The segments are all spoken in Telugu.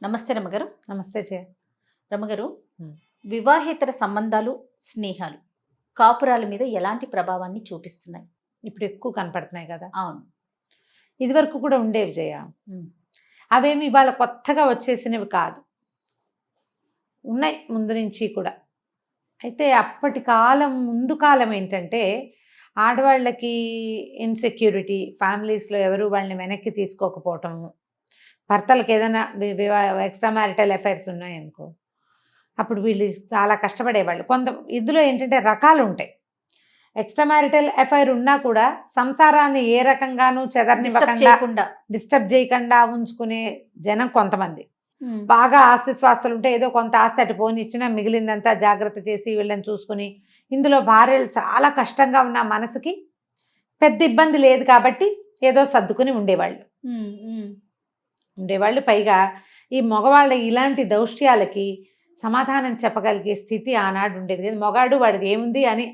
నమస్తే రమగారు. నమస్తే జయ. రమగారు, హ్మ్. వివాహేతర సంబంధాలు, స్నేహాలు కాపురాల మీద ఎలాంటి ప్రభావాన్ని చూపిస్తున్నాయి? ఇప్పుడు ఎక్కువ కనపడుతున్నాయి కదా. అవును. ఇదివరకు కూడా ఉండేవి జయ. ఉమ్. అవేమి ఇవాళ కొత్తగా వచ్చేసినవి కాదు, ఉన్నాయి ముందు నుంచి కూడా. అయితే అప్పటి కాలం, ముందు కాలం ఏంటంటే ఆడవాళ్ళకి ఇన్సెక్యూరిటీ, ఫ్యామిలీస్లో ఎవరు వాళ్ళని వెనక్కి తీసుకోకపోవటము, భర్తలకు ఏదైనా ఎక్స్ట్రా మ్యారిటల్ అఫైర్స్ ఉన్నాయనుకో, అప్పుడు వీళ్ళు చాలా కష్టపడేవాళ్ళు. ఇందులో ఏంటంటే రకాలు ఉంటాయి. ఎక్స్ట్రా మ్యారిటల్ అఫైర్ ఉన్నా కూడా సంసారాన్ని ఏ రకంగానూ చేయకుండా డిస్టర్బ్ చేయకుండా ఉంచుకునే జనం కొంతమంది. ఉమ్. బాగా ఆస్తి స్వాస్తులు ఉంటే ఏదో కొంత ఆస్తి అటు పోనిచ్చినా మిగిలిందంతా జాగ్రత్త చేసి వీళ్ళని చూసుకుని, ఇందులో భార్యలు చాలా కష్టంగా ఉన్న మనసుకి పెద్ద ఇబ్బంది లేదు కాబట్టి ఏదో సర్దుకుని ఉండేవాళ్ళు. పైగా ఈ మగవాళ్ళ ఇలాంటి దౌష్ట్యాలకి సమాధానం చెప్పగలిగే స్థితి ఆనాడు ఉండేది కదా. మగాడు వాడిది ఏముంది అని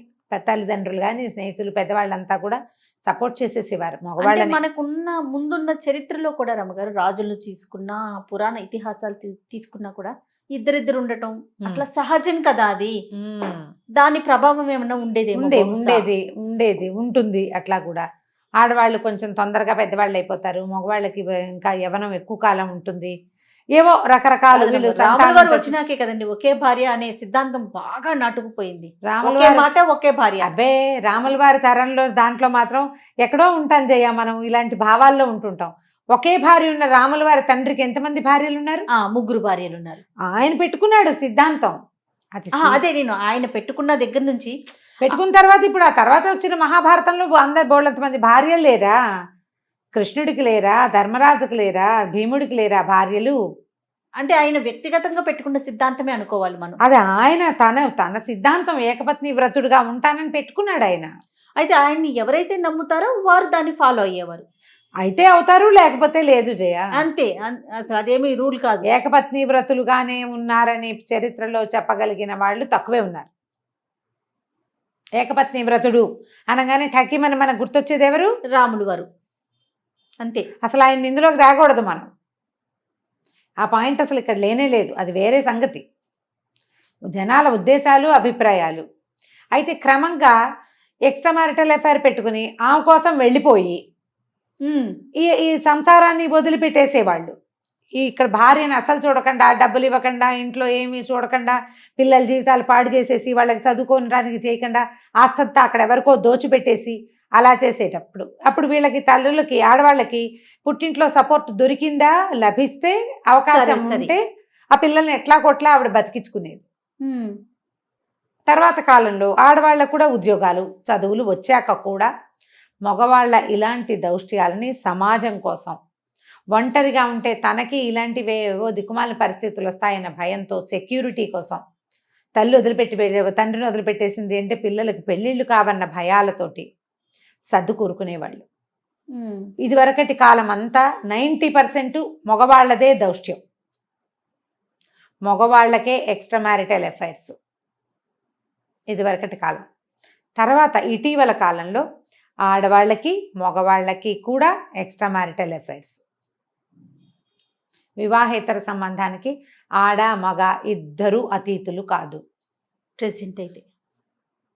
తల్లిదండ్రులు కానీ స్నేహితులు పెద్దవాళ్ళంతా కూడా సపోర్ట్ చేసేసేవారు మగవాళ్ళని. మనకున్న ముందున్న చరిత్రలో కూడా రమగారు, రాజులు తీసుకున్నా, పురాణ ఇతిహాసాలు తీసుకున్నా కూడా ఇద్దరిద్దరు ఉండటం అట్లా సహజం కదా. అది దాని ప్రభావం ఏమన్నా ఉండేది ఉంటుంది. అట్లా కూడా ఆడవాళ్ళు కొంచెం తొందరగా పెద్దవాళ్ళు అయిపోతారు, మగవాళ్ళకి ఇంకా యవ్వనం ఎక్కువ కాలం ఉంటుంది. ఏవో రకరకాల రాములవారు వచ్చినాకే కదండి ఒకే భార్య అనే సిద్ధాంతం బాగా నాటుకుపోయింది. ఒకే భార్య. అబ్బే, రాముల వారి తరంలో దాంట్లో మాత్రం ఎక్కడో ఉంటాం జయ, మనం ఇలాంటి భావాల్లో ఉంటుంటాం. ఒకే భార్య ఉన్న రాముల వారి తండ్రికి ఎంతమంది భార్యలు ఉన్నారు? 3 భార్యలు ఉన్నారు. ఆయన పెట్టుకున్నాడు సిద్ధాంతం. అదే నేను ఆయన పెట్టుకున్న దగ్గర నుంచి పెట్టుకున్న తర్వాత ఇప్పుడు ఆ తర్వాత వచ్చిన మహాభారతంలో అందరు బోళ్ళంత మంది భార్యలు లేరా? కృష్ణుడికి లేరా? ధర్మరాజుకి లేరా? భీముడికి లేరా భార్యలు? అంటే ఆయన వ్యక్తిగతంగా పెట్టుకున్న సిద్ధాంతమే అనుకోవాలి మనం. అదే ఆయన తన సిద్ధాంతం ఏకపత్ని వ్రతుడుగా ఉంటానని పెట్టుకున్నాడు ఆయన. అయితే ఆయన్ని ఎవరైతే నమ్ముతారో వారు దాన్ని ఫాలో అయ్యేవారు. అయితే అవుతారు, లేకపోతే లేదు జయ. అంతే, అసలు అదేమి రూల్ కాదు. ఏకపత్ని వ్రతులుగానే ఉన్నారని చరిత్రలో చెప్పగలిగిన వాళ్ళు తక్కువే ఉన్నారు. ఏకపత్ని వ్రతుడు అనగానే ఠకీమని మనకు గుర్తొచ్చేది ఎవరు? రాములు వారు. అంతే. అసలు ఆయన ఇందులోకి రాకూడదు మనం. ఆ పాయింట్ అసలు ఇక్కడ లేనే లేదు, అది వేరే సంగతి. జనాల ఉద్దేశాలు, అభిప్రాయాలు. అయితే క్రమంగా ఎక్స్ట్రా మ్యారిటల్ అఫైర్ పెట్టుకుని ఆమె కోసం వెళ్ళిపోయి ఈ సంసారాన్ని వదిలిపెట్టేసేవాళ్ళు. ఇక్కడ భార్యను అసలు చూడకుండా, డబ్బులు ఇవ్వకుండా, ఇంట్లో ఏమీ చూడకుండా, పిల్లల జీవితాలు పాడు చేసేసి, వాళ్ళకి చదువుకోవడానికి చేయకుండా, ఆస్తంతా అక్కడ ఎవరికో దోచిపెట్టేసి అలా చేసేటప్పుడు అప్పుడు వీళ్ళకి, తల్లులకి, ఆడవాళ్ళకి పుట్టింట్లో సపోర్ట్ దొరికిందా, లభిస్తే, అవకాశం ఉంటే ఆ పిల్లల్ని ఎట్లా కొట్లా ఆవిడ బతికించుకునేది. తర్వాత కాలంలో ఆడవాళ్ళకు కూడా ఉద్యోగాలు, చదువులు వచ్చాక కూడా మగవాళ్ళ ఇలాంటి దౌష్ట్యాలని సమాజం కోసం, ఒంటరిగా ఉంటే తనకి ఇలాంటివేవో దిక్కుమాలిన పరిస్థితులు వస్తాయన్న భయంతో, సెక్యూరిటీ కోసం తండ్రిని వదిలిపెట్టేసింది అంటే పిల్లలకి పెళ్ళిళ్ళు కావన్న భయాలతోటి సర్దు కూరుకునేవాళ్ళు. ఇదివరకటి కాలం అంతా 90% మగవాళ్లదే దౌష్ట్యం, మగవాళ్లకే ఎక్స్ట్రా మ్యారిటల్ అఫైర్స్ ఇదివరకటి కాలం. తర్వాత ఇటీవల కాలంలో ఆడవాళ్ళకి, మగవాళ్ళకి కూడా ఎక్స్ట్రా మ్యారిటల్ అఫైర్స్. వివాహేతర సంబంధానికి ఆడ మగ ఇద్దరు అతీతులు కాదు. ప్రెసెంట్ అయితే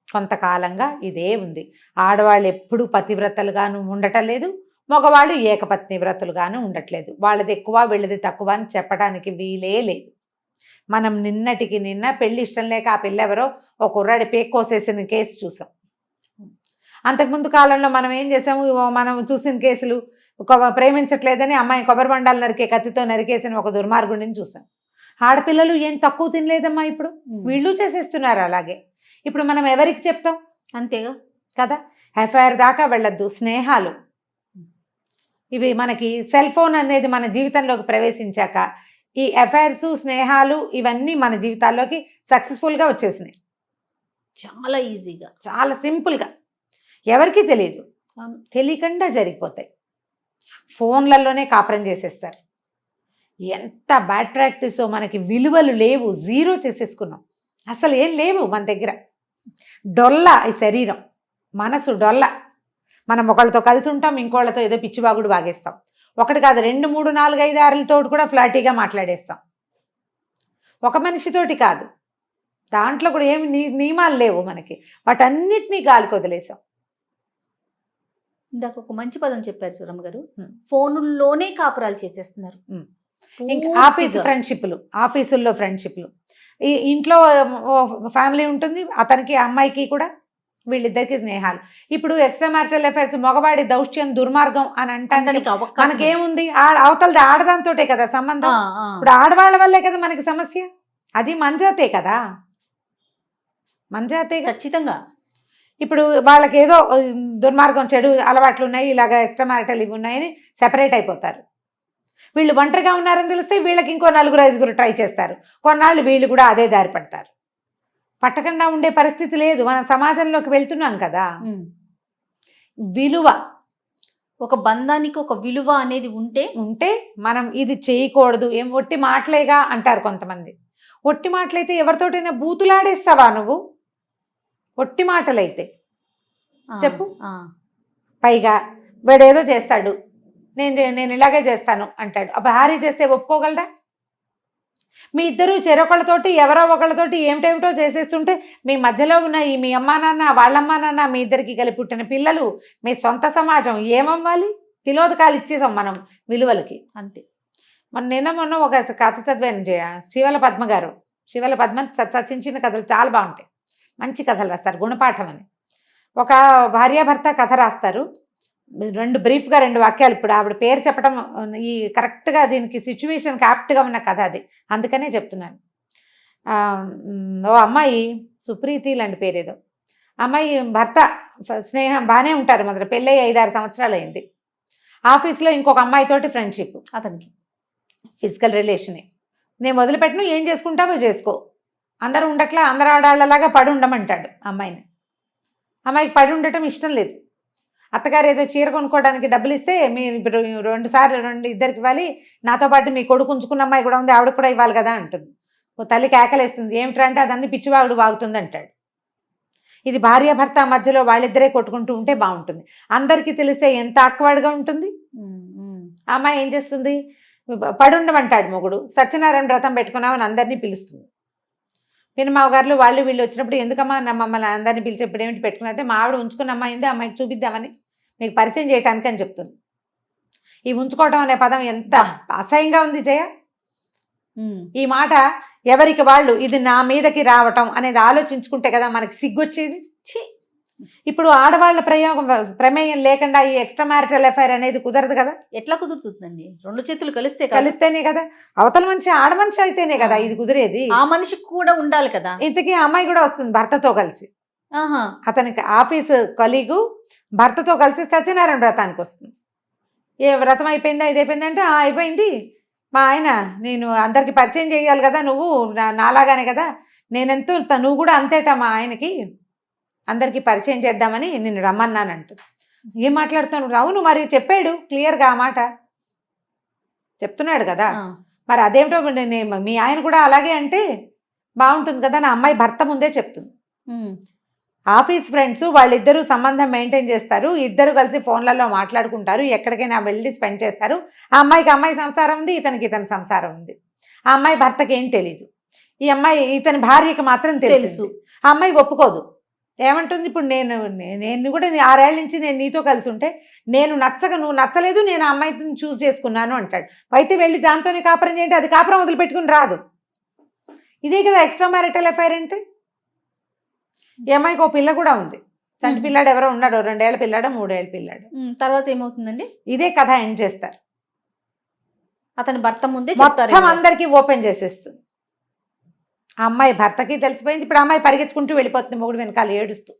కొంతకాలంగా ఇదే ఉంది. ఆడవాళ్ళు ఎప్పుడు పతివ్రతలుగాను ఉండటం లేదు, మగవాళ్ళు ఏకపత్ని వ్రతులుగాను ఉండట్లేదు. వాళ్ళది ఎక్కువ, వీళ్ళది తక్కువ అని చెప్పడానికి వీలే లేదు. మనం నిన్నటికి నిన్న పెళ్లి ఇష్టం లేక ఆ పిల్ల ఎవరో ఒక కుర్రాడి పేక్ కోసేసిన కేసు చూసాం. అంతకుముందు కాలంలో మనం ఏం చేసాము, మనం చూసిన కేసులు, ప్రేమించట్లేదని అమ్మాయి కొబ్బరి బండాలు నరికే కత్తితో నరికేసిన ఒక దుర్మార్గుడిని చూసాం. ఆడపిల్లలు ఏం తక్కువ తినలేదమ్మా, ఇప్పుడు వీళ్ళు చేసేస్తున్నారు అలాగే. ఇప్పుడు మనం ఎవరికి చెప్తాం? అంతేగా కదా. అఫైర్ దాకా వెళ్ళొద్దు. స్నేహాలు, ఇవి మనకి సెల్ ఫోన్ అనేది మన జీవితంలోకి ప్రవేశించాక ఈ అఫైర్స్, స్నేహాలు ఇవన్నీ మన జీవితాల్లోకి సక్సెస్ఫుల్గా వచ్చేసినాయి. చాలా ఈజీగా, చాలా సింపుల్గా, ఎవరికీ తెలియదు, తెలియకుండా జరిగిపోతాయి. ఫోన్లలోనే కాపురం చేసేస్తారు. ఎంత బ్యాడ్ ప్రాక్టీసో. మనకి విలువలు లేవు, జీరో చేసేసుకున్నాం, అసలు ఏం లేవు మన దగ్గర. డొల్ల ఈ శరీరం, మనసు డొల్ల. మనం ఒకళ్ళతో కలిసి ఉంటాం, ఇంకోళ్ళతో ఏదో పిచ్చివాగుడు వాగేస్తాం. ఒకటి కాదు 2, 3, 4, 5, 6 కూడా ఫ్లాటీగా మాట్లాడేస్తాం. ఒక మనిషితోటి కాదు, దాంట్లో కూడా ఏమి నియమాలు లేవు మనకి, వాటన్నిటినీ గాలికి వదిలేసాం. ఇందాక ఒక మంచి పదం చెప్పారు సూరమ్మ గారు, ఉమ్. ఫోనుల్లోనే కాపురాలు చేసేస్తున్నారు. ఇంకా పూర్తిగా. ఆఫీసుల్లో ఫ్రెండ్షిప్లు, ఈ ఇంట్లో ఫ్యామిలీ ఉంటుంది, అతనికి అమ్మాయికి కూడా వీళ్ళిద్దరికి స్నేహాలు. ఇప్పుడు ఎక్స్ట్రా మ్యారిటల్ అఫైర్స్ మగవాడి దౌష్ట్యం దుర్మార్గం అని అంటే అనడానికి అవకాశం ఉంది. మనకేముంది, అవతలది ఆడదాంతోటే కదా సంబంధం. ఇప్పుడు ఆడవాళ్ళ వల్లే కదా మనకి సమస్య, అది మంజాతే కదా, మంజాతే. ఖచ్చితంగా. ఇప్పుడు వాళ్ళకి ఏదో దుర్మార్గం చెడు అలవాట్లు ఉన్నాయి, ఇలాగ ఎక్స్ట్రా మ్యారిటల్ ఇవి ఉన్నాయని సెపరేట్ అయిపోతారు. వీళ్ళు ఒంటరిగా ఉన్నారని తెలిస్తే వీళ్ళకి ఇంకో 4, 5 ట్రై చేస్తారు. కొన్నాళ్ళు వీళ్ళు కూడా అదే దారి పడతారు. పట్టకుండా ఉండే పరిస్థితి లేదు, మనం సమాజంలోకి వెళ్తున్నాం కదా. విలువ, ఒక బంధానికి ఒక విలువ అనేది ఉంటే మనం ఇది చేయకూడదు. ఏం ఒట్టి మాటలేగా అంటారు కొంతమంది. ఒట్టి మాటలైతే ఎవరితోటైనా బూతులాడేస్తావా నువ్వు? ఒట్టి మాటలైతే చెప్పు. పైగా వాడేదో చేస్తాడు, నేను ఇలాగే చేస్తాను అంటాడు. ఆ భార్య చేస్తే ఒప్పుకోగలరా? మీ ఇద్దరు చెరొకళ్ళతోటి ఎవరో ఒకళ్ళతోటి ఏమిటేమిటో చేసేస్తుంటే మీ మధ్యలో ఉన్న ఈ మీ అమ్మా నాన్న వాళ్ళమ్మా నాన్న మీ ఇద్దరికి కలిపి పుట్టిన పిల్లలు మీ సొంత సమాజం ఏమవ్వాలి? తిలోదకాలు ఇచ్చేసాం మనం విలువలకి, అంతే. మొన్న ఒక కథ చదివాను జయ, శివల పద్మ గారు. శివల పద్మ చిన్న చిన్న కథలు చాలా బాగుంటాయి, మంచి కథలు రాస్తారు, గుణపాఠం అని. ఒక భార్యాభర్త కథ రాస్తారు, బ్రీఫ్గా 2 వాక్యాలు. ఇప్పుడు ఆవిడ పేరు చెప్పడం ఈ కరెక్ట్గా దీనికి సిచ్యువేషన్కి యాప్ట్గా ఉన్న కథ అది, అందుకనే చెప్తున్నాను. ఓ అమ్మాయి, సుప్రీతి లాంటి పేరేదో, అమ్మాయి భర్త స్నేహం బాగానే ఉంటారు, మొదట పెళ్ళై 5-6 సంవత్సరాలు అయింది. ఆఫీస్లో ఇంకొక అమ్మాయితోటి ఫ్రెండ్షిప్, అతనికి ఫిజికల్ రిలేషనే. నేను వదిలిపెట్టను, ఏం చేసుకుంటావో చేసుకో, అందరూ ఉండట్లా, అందరు ఆడాళ్ళలాగా పడి ఉండమంటాడు అమ్మాయిని. అమ్మాయికి పడి ఉండటం ఇష్టం లేదు. అత్తగారు ఏదో చీర కొనుక్కోవడానికి డబ్బులు ఇస్తే మీరు ఇప్పుడు 2 సార్లు ఇద్దరికి ఇవ్వాలి, నాతో పాటు మీ కొడుకు ఉంచుకున్న అమ్మాయి కూడా ఉంది, ఆవిడ కూడా ఇవ్వాలి కదా అంటుంది. ఓ తల్లి కేకలేస్తుంది, ఏమిట్రా అంటే అదన్నీ పిచ్చివాగుడు వాగుతుంది అంటాడు. ఇది భార్యాభర్త మధ్యలో వాళ్ళిద్దరే కొట్టుకుంటూ ఉంటే బాగుంటుంది. అందరికీ తెలిస్తే ఎంత ఆక్వర్డ్గా ఉంటుంది. ఆ అమ్మాయి ఏం చేస్తుంది, పడుండమంటాడు మొగుడు, సత్యనారాయణ వ్రతం పెట్టుకున్నామని అందరినీ పిలుస్తుంది. పినమావ గారు వాళ్ళు వీళ్ళు వచ్చినప్పుడు ఎందుకమ్మా మమ్మల్ని అందరినీ పిలిచి ఇప్పుడు ఏమిటి పెట్టుకున్నారంటే మా ఆవిడ ఉంచుకున్న అమ్మాయి ఉంది, అమ్మాయికి చూపిద్దామని మీకు పరిచయం చేయటానికి అని చెప్తుంది. ఈ ఉంచుకోవటం అనే పదం ఎంత అసహ్యంగా ఉంది జయ. ఈ మాట ఎవరికి వాళ్ళు ఇది నా మీదకి రావటం అనేది ఆలోచించుకుంటే కదా మనకి సిగ్గొచ్చేది. ఇప్పుడు ఆడవాళ్ళ ప్రమేయం లేకుండా ఈ ఎక్స్ట్రా మ్యారిటల్ అఫైర్ అనేది కుదరదు కదా. ఎట్లా కుదురుతుందండి? 2 చేతులు కలిస్తేనే కదా, అవతల మనిషి ఆడమనిషి అయితేనే కదా ఇది కుదిరేది. ఆ మనిషికి కూడా ఉండాలి కదా. ఇంతకీ అమ్మాయి కూడా వస్తుంది భర్తతో కలిసి, అతనికి ఆఫీస్ కొలీగు భర్తతో కలిసి సత్యనారాయణ వ్రతానికి వస్తుంది. ఏ వ్రతం అయిపోయిందా, ఇది అయిపోయిందంటే అయిపోయింది, మా ఆయన నేను అందరికి పరిచయం చేయాలి కదా, నువ్వు నాలాగానే కదా, నేనెంతో నువ్వు కూడా అంతేట మా ఆయనకి అందరికీ పరిచయం చేద్దామని నిన్ను రమ్మన్నానంటూ. ఏం మాట్లాడుతాను? అవును మరి చెప్పాడు క్లియర్గా, ఆ మాట చెప్తున్నాడు కదా. మరి అదేమిటో మీ ఆయన కూడా అలాగే అంటే బాగుంటుంది కదా, నా అమ్మాయి భర్త ముందే చెప్తుంది. ఆఫీస్ ఫ్రెండ్స్ వాళ్ళిద్దరూ సంబంధం మెయింటైన్ చేస్తారు, ఇద్దరు కలిసి ఫోన్లలో మాట్లాడుకుంటారు, ఎక్కడికైనా వెళ్ళి స్పెండ్ చేస్తారు. ఆ అమ్మాయికి అమ్మాయి సంసారం ఉంది, ఇతని సంసారం ఉంది. ఆ అమ్మాయి భర్తకి ఏం తెలీదు, ఈ అమ్మాయి ఇతని భార్యకి మాత్రం తెలుసు. ఆ అమ్మాయి ఒప్పుకోదు. ఏమంటుంది, ఇప్పుడు నేను కూడా 6 ఏళ్ల నుంచి నేను నీతో కలిసి ఉంటే నేను నచ్చక నువ్వు నచ్చలేదు, నేను ఆ అమ్మాయిని చూస్ చేసుకున్నాను అంటాడు. అయితే వెళ్ళి దాంతోనే కాపురం చేయండి, అది కాపురం వదిలిపెట్టుకుని రాదు. ఇదే కదా ఎక్స్ట్రా మ్యారిటల్ అఫైర్ అంటే. ఈ అమ్మాయికి ఓ పిల్ల కూడా ఉంది, చంటి పిల్లాడు ఎవరో ఉన్నాడు, 2 ఏళ్ల పిల్లాడు 3 ఏళ్ల పిల్లాడు. తర్వాత ఏమవుతుందండి? ఇదే కథ ఎండ్ చేస్తారు. అతని భర్త ముందే మొత్తం అందరికీ ఓపెన్ చేసేస్తుంది. ఆ అమ్మాయి భర్తకి తెలిసిపోయింది. ఇప్పుడు అమ్మాయి పరిగెత్తుకుంటూ వెళ్ళిపోతుంది మొగుడు వెనకాల ఏడుస్తూ.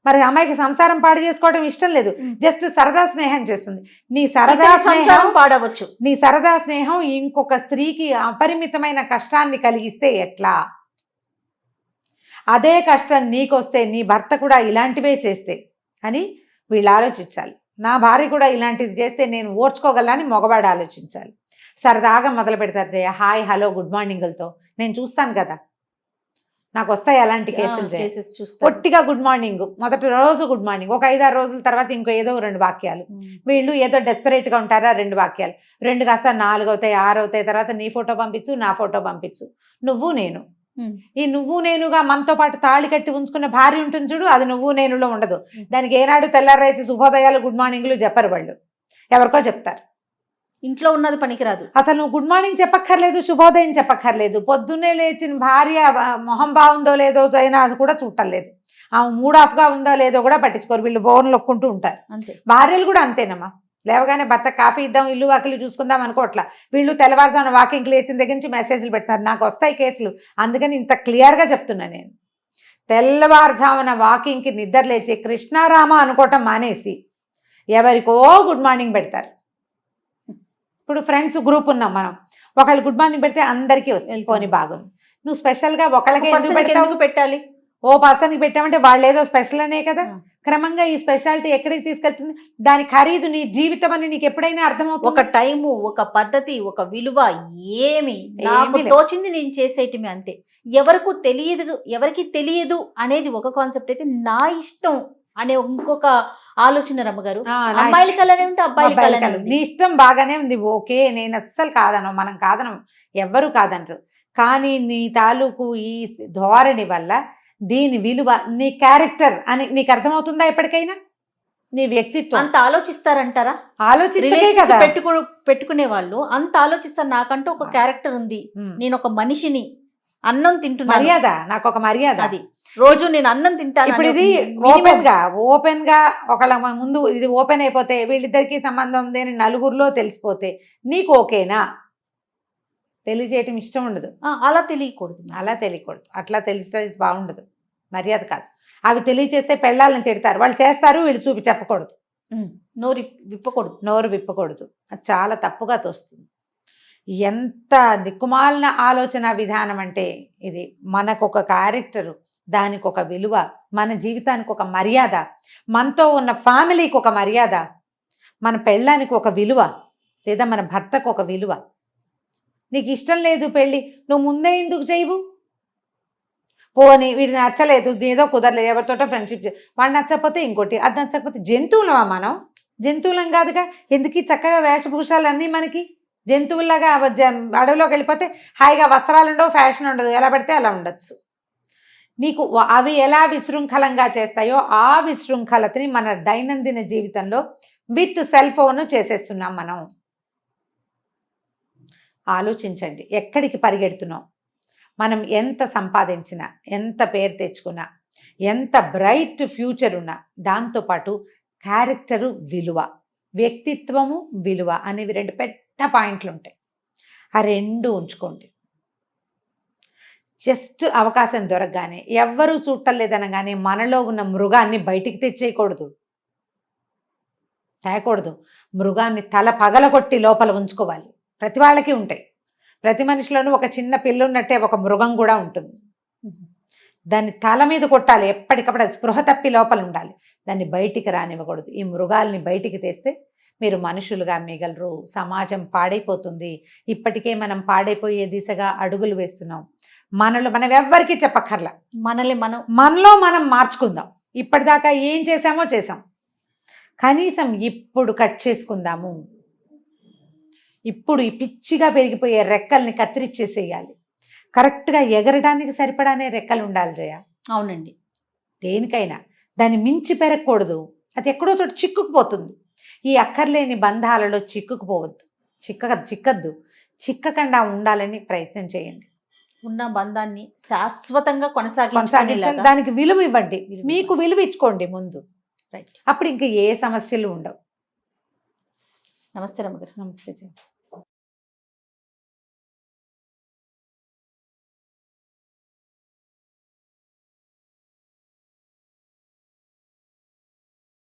మరి అమ్మాయికి సంసారం పాడు చేసుకోవడం ఇష్టం లేదు, జస్ట్ సరదా స్నేహం చేస్తుంది. నీ సరదా స్నేహం పాడవచ్చు, నీ సరదా స్నేహం ఇంకొక స్త్రీకి అపరిమితమైన కష్టాన్ని కలిగిస్తే ఎట్లా? అదే కష్టం నీకొస్తే నీ భర్త కూడా ఇలాంటివే చేస్తే అని వీళ్ళు ఆలోచించాలి. నా భార్య కూడా ఇలాంటిది చేస్తే నేను ఓర్చుకోగలని మగవాడు ఆలోచించాలి. సరదాగా మొదలు పెడతారు జయ, హాయ్ హలో గుడ్ మార్నింగ్లతో. నేను చూస్తాను కదా, నాకు వస్తాయి అలాంటి కేసులు కేసెస్ చూస్తారు. పొట్టిగా గుడ్ మార్నింగ్, మొదటి రోజు గుడ్ మార్నింగ్, ఒక 5-6 రోజుల తర్వాత ఇంకో ఏదో 2 వాక్యాలు. వీళ్ళు ఏదో డెస్పరేట్గా ఉంటారా, 2 వాక్యాలు, 2 కాస్త 4 అవుతాయి, 6 అవుతాయి, తర్వాత నీ ఫోటో పంపించు, నా ఫోటో పంపించు, నువ్వు నేను. ఈ నువ్వు నేనుగా మనతో పాటు తాళి కట్టి ఉంచుకున్న భార్య ఉంటుంది చూడు, అది నువ్వు నేనులో ఉండదు. దానికి ఏనాడు తెల్లారైతే శుభోదయాలు గుడ్ మార్నింగ్లు చెప్పరు, వాళ్ళు ఎవరికో చెప్తారు. ఇంట్లో ఉన్నది పనికిరాదు. అసలు నువ్వు గుడ్ మార్నింగ్ చెప్పక్కర్లేదు, శుభోదయం చెప్పక్కర్లేదు. పొద్దున్నే లేచిన భార్య మొహం బాగుందో లేదో అయినా అది కూడా చూడలేదు. ఆమె మూడ్ ఆఫ్గా ఉందో లేదో కూడా పట్టించుకోరు, వీళ్ళు ఫోన్ లొక్కుంటూ ఉంటారు. అంతే, భార్యలు భార్యలు కూడా అంతేనమ్మా. లేవగానే భర్త కాఫీ ఇద్దాం, ఇల్లు వాకిలి చూసుకుందాం అనుకోవట్లా. వీళ్ళు తెల్లవారుజామున వాకింగ్కి లేచిన దగ్గర నుంచి మెసేజ్లు పెడతారు. నాకు వస్తాయి కేసులు, అందుకని ఇంత క్లియర్గా చెప్తున్నా నేను. తెల్లవారుజామున వాకింగ్కి నిద్ర లేచి కృష్ణారామ అనుకోవటం మానేసి ఎవరికో గుడ్ మార్నింగ్ పెడతారు. ఇప్పుడు ఫ్రెండ్స్ గ్రూప్ ఉన్నాం మనం, ఒకళ్ళు గుడ్ మార్నింగ్ పెడితే అందరికీ వస్తుంది, పోనీ బాగుంది. నువ్వు స్పెషల్గా ఒకళ్ళకి ఎందుకు పెట్టాలి? ఓ పర్సన్కి పెట్టామంటే వాళ్ళు ఏదో స్పెషల్ అనే కదా. క్రమంగా ఈ స్పెషాలిటీ ఎక్కడికి తీసుకెళ్తుంది, దాని ఖరీదు నీ జీవితం అని నీకు ఎప్పుడైనా అర్థమవుతుంది. ఒక టైము, ఒక పద్ధతి, ఒక విలువ ఏమి నాకు తోచింది నేను చేసేయటమే, అంతే. ఎవరికి తెలియదు అనేది ఒక కాన్సెప్ట్ అయితే, నా ఇష్టం అనే ఇంకొక ఆలోచన రమ్మగారు. అమ్మాయిల కలనే ఉంది, అబ్బాయిల కలనే ఉంది. నీ ఇష్టం బాగానే ఉంది, ఓకే, నేను అస్సలు కాదను, మనం కాదనం, ఎవ్వరు కాదనరు. కానీ నీ తాలూకు ఈ ధోరణి వల్ల దీని విలువ, నీ క్యారెక్టర్ అని నీకు అర్థమవుతుందా ఎప్పటికైనా? నీ వ్యక్తిత్వం అంత ఆలోచిస్తారంటారా? ఆలోచించే కదా పెట్టుకునే వాళ్ళు అంత ఆలోచిస్తారు. నాకంటూ ఒక క్యారెక్టర్ ఉంది, నేను ఒక మనిషిని, అన్నం తింటున్నా, మర్యాద, నాకు ఒక మర్యాద, అది రోజు నేను అన్నం తింటాను. ఇప్పుడు ఇది ఓపెన్ గా ఒకళ్ళ ముందు ఇది ఓపెన్ అయిపోతే, వీళ్ళిద్దరికి సంబంధం ఉంది అని నలుగురిలో తెలిసిపోతే నీకు ఓకేనా? తెలియజేయటం ఇష్టం ఉండదు. అలా తెలియకూడదు, అట్లా తెలిస్తే బాగుండదు, మర్యాద కాదు. అవి తెలియచేస్తే పెళ్ళాలని తిడతారు, వాళ్ళు చేస్తారు, వీళ్ళు చెప్పకూడదు, నోరు విప్పకూడదు. అది చాలా తప్పుగా తోస్తుంది. ఎంత దిక్కుమాలిన ఆలోచన విధానం అంటే ఇది. మనకు ఒక క్యారెక్టరు, దానికి ఒక విలువ, మన జీవితానికి ఒక మర్యాద, మనతో ఉన్న ఫ్యామిలీకి ఒక మర్యాద, మన పెళ్ళానికి ఒక విలువ, లేదా మన భర్తకు ఒక విలువ. నీకు ఇష్టం లేదు పెళ్ళి, నువ్వు ముందే ఎందుకు చేయవు? పోనీ వీడు నచ్చలేదు, ఏదో కుదరలేదు, ఎవరితోటో ఫ్రెండ్షిప్, వాడు నచ్చకపోతే ఇంకోటి, అది నచ్చకపోతే. జంతువులమా మనం? జంతువులం కాదుగా. ఎందుకు చక్కగా వేషభూషాలన్నీ మనకి జంతువుల్లాగా అడవిలోకి వెళ్ళిపోతే హాయిగా వస్త్రాలు ఉండవు, ఫ్యాషన్ ఉండదు, ఎలా పడితే అలా ఉండొచ్చు. నీకు అవి ఎలా విశృంఖలంగా చేస్తాయో ఆ విశృంఖలతని మన దైనందిన జీవితంలో విత్ సెల్ ఫోన్ చేసేస్తున్నాం మనం. ఆలోచించండి, ఎక్కడికి పరిగెడుతున్నాం. మనం ఎంత సంపాదించినా, ఎంత పేరు తెచ్చుకున్నా, ఎంత బ్రైట్ ఫ్యూచర్ ఉన్నా, దాంతోపాటు క్యారెక్టరు, విలువ, వ్యక్తిత్వము, విలువ అనేవి 2 పెద్ద పాయింట్లు ఉంటాయి. ఆ 2 ఉంచుకోండి. జస్ట్ అవకాశం దొరకగానే, ఎవ్వరూ చూడలేదనగానే మనలో ఉన్న మృగాన్ని బయటికి తేకూడదు. మృగాన్ని తల పగలగొట్టి లోపల ఉంచుకోవాలి. ప్రతి వాళ్ళకి ఉంటాయి. ప్రతి మనిషిలోనూ ఒక చిన్న పిల్ల ఉన్నట్టే ఒక మృగం కూడా ఉంటుంది. దాన్ని తల మీద కొట్టాలి ఎప్పటికప్పుడు, అది స్పృహ తప్పి లోపల ఉండాలి, దాన్ని బయటికి రానివ్వకూడదు. ఈ మృగాల్ని బయటికి తెస్తే మీరు మనుషులుగా మిగలరు, సమాజం పాడైపోతుంది. ఇప్పటికే మనం పాడైపోయే దిశగా అడుగులు వేస్తున్నాం. మనం ఎవ్వరికీ చెప్పక్కర్లా, మనలో మనం మార్చుకుందాం. ఇప్పటిదాకా ఏం చేసాం, కనీసం ఇప్పుడు కట్ చేసుకుందాము. ఇప్పుడు ఈ పిచ్చిగా పెరిగిపోయే రెక్కల్ని కత్తిరిచ్చేసేయాలి. కరెక్ట్గా ఎగరడానికి సరిపడానే రెక్కలు ఉండాలి జయ. అవునండి, దేనికైనా దాన్ని మించి పెరగకూడదు. అది ఎక్కడో చోట చిక్కుకుపోతుంది. ఈ అక్కర్లేని బంధాలలో చిక్కద్దు. చిక్కకుండా ఉండాలని ప్రయత్నం చేయండి. ఉన్న బంధాన్ని శాశ్వతంగా కొనసాగించాలి. దానికి విలువ ఇవ్వండి, మీకు విలువ ఇచ్చుకోండి ముందు. రైట్, అప్పుడు ఇంకా ఏ సమస్యలు ఉండవు. నమస్తే రమ్మగారు. నమస్తే.